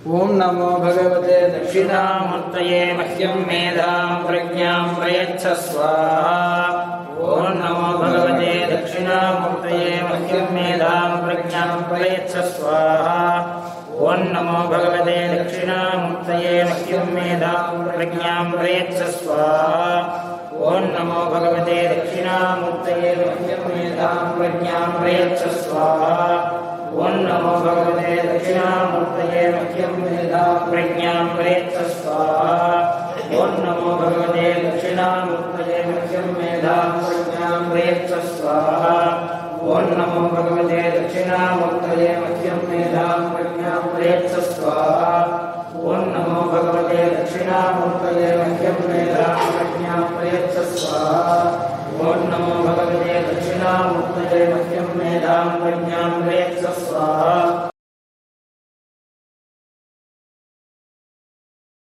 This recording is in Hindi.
ओम नमो भगवते दक्षिणामूर्तये मह्यं मेधां प्रज्ञां प्रयच्छ स्वाहा। ओम नमो भगवते दक्षिणामूर्तये मह्यं मेधां प्रज्ञां प्रयच्छ स्वाहा। ओम नमो भगवते दक्षिणामूर्तये मह्यं मेधां प्रज्ञां प्रयच्छ स्वाहा। ओम नमो भगवते दक्षिणामूर्तये मह्यं मेधां प्रज्ञां प्रयच्छ स्वाहा। ओम नमो भगवते दक्षिणामूर्तये मह्यं मेधां प्रज्ञां प्रयच्छ स्वाहा। ओम नमो भगवते दक्षिणामूर्तये मह्यं मेधां प्रज्ञां प्रयच्छ स्वाहा। ओम नमो भगवते दक्षिणामूर्तये मह्यं मेधां प्रज्ञां प्रयच्छ स्वाहा। ओम नमो भगवते दक्षिणामूर्तये मह्यं मेधां प्रज्ञां प्रयच्छ स्वाहा। ओम नमो भगवते दक्षिणामूर्तये मह्यं मेधां प्रज्ञां प्रयच्छ स्वाहा।